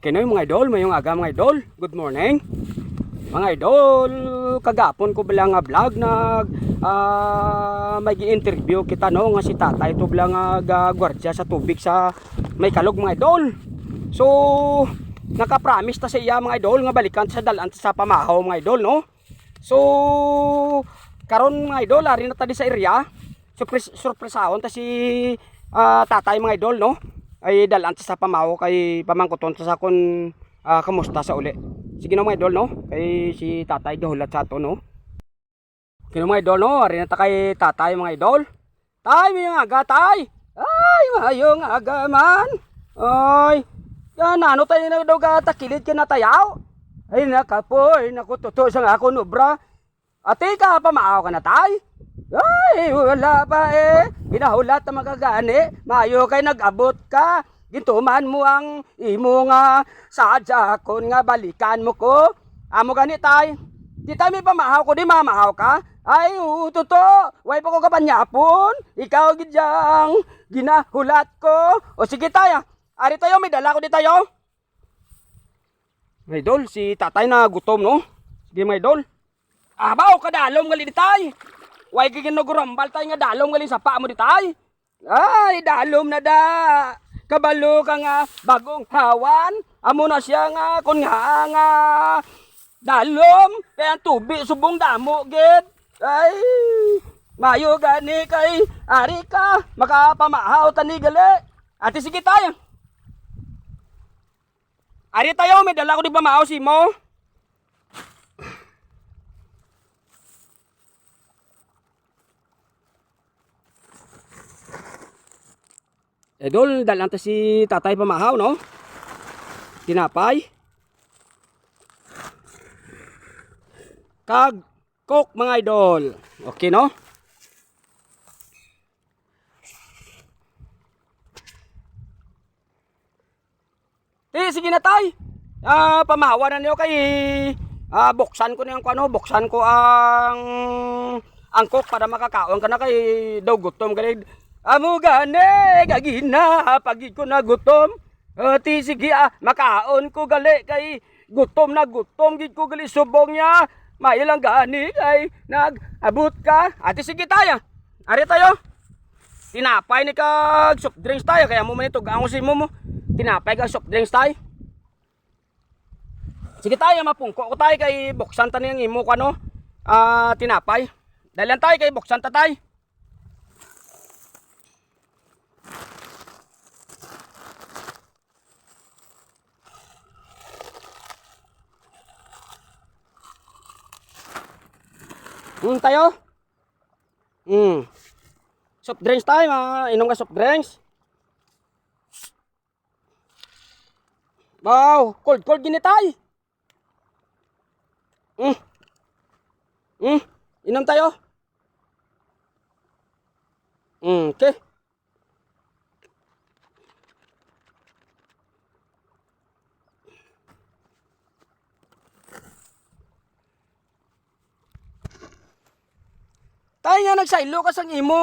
Okay na yung mga idol, mayong aga mga idol. Good morning. Mga idol, kagapon ko bilang vlog may gi-interview kita no nga si tatay to bilang gwardiya sa tubig sa may kalog mga idol. So, naka-promise ta sa iya mga idol nga balikan sa dalan sa pamahaw mga idol no. So, karon mga idol ari na ta di sa area. Surpresahon ta si tatay mga idol no. Ay dalan sa pamahaw kay pamangkuton sa kon kamusta sa uli. Sige no mga idol no. Kay si tatay gahulat sa ato no. Kino mga idol no, ari na ta kay tatay mga idol. Tay, may aga tay. Ay, mayong aga man. Ay, yan ano tayo na daw takilid ka na tayaw. Ay nakapoy, nakututo sa ako nubra. Ate ka pamaaw ka na tay. Ay, wala pa eh. Ginahulat na magagani. Mayo kay nag-abot ka. Gintuman mo ang imo nga sadya kon nga balikan mo ko. Amo gani tay. Di tayo may pamahaw ko, di mamahaw ka. Ay, totoo. Way pa ko kapanyapon. Ikaw gidyang ginahulat ko. O sige tayo. Ari tayo, may dala ko di tayo. May idol, si tatay na gutom no. Sige may idol. Abaw, kadalom ngali di tay. Way kikinugurambal tayo nga dalom ngali sa paa mo di tay. Ay, dalom na da. Kabalo ka nga bagong hawan. Amo na siya nga kun nga dalom. Kaya ang tubig subong damo gid. Ay, mayo gani kay ari ka. Makapamahaw tani gali. Ate sige tayo. Ari tayo, may dala ko di pamahaw si mo. Idol, dalan ta si tatay pamahaw no. Tinapay. Kag coke mga idol. Okay no? Sige na tay. Pamahawa na niyo kay buksan ko niyang ano, buksan ko ang coke para makakaon ka na kay daw gutom gali. Amo gani, gagina, pagi ko na gutom. Ti sige makaon ko gali kay gutom na gutom gid ko gali subong niya. May lang gani kay nag-abot ka. Ate sige tayo. Ari tayo. Tinapay ni kag soft drinks tayo kaya mo man ito gaong si mo. Tinapay kag soft drinks tayo. Sige tayo mapungko ko tayo kay buksan ta niyang imo ko ano. Tinapay. Dalan tayo kay buksan ta tayo. Tayo. Soft drinks tayo, inom ka soft drinks. Wow, cold gini tayo. Inom tayo. Okay. Tay nga nagsaylo ka sang imo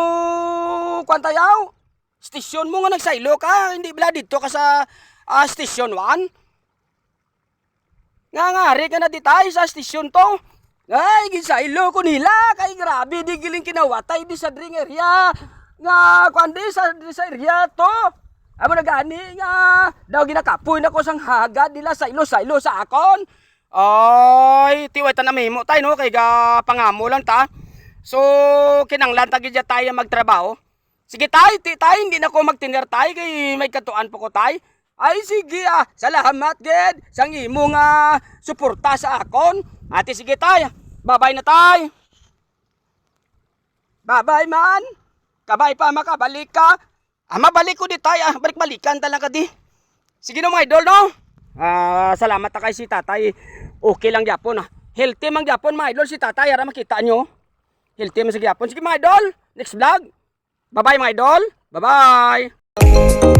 kwantayaw. Station mo nga nagsaylo ka, hindi bala dito ka sa station 1. Ngangari ka na di tayo sa station to. Ay, gisaylo ko nila kay grabe di giling kinawatay di sa dring area. Nga kwandi sa area to. Amo nagani nga daw ginakapoy na ko sang hagad nila saylo sa akon. Ay, tiway ta na memo tay no kay ga pangamo lang ta. So, kinanglan ta gid tayo magtrabaho. Sige tay, hindi na ko magtiner tay kay may katuan po ko tay. Ay sige salamat gid sang imo nga suporta sa akon. Ate sige tay. Bye-bye na tay. Bye-bye man. Kabay pa makabalik ka. Mabalik ko di tay balik-balikan talaga di. Sige no mga idol no. Salamat ta kay si tatay. Okay lang gyapon Healthy man gyapon mga idol si tatay ara makita nyo. Healthy man sa gyapon. Sige mga idol, next vlog. Bye-bye mga idol. Bye-bye.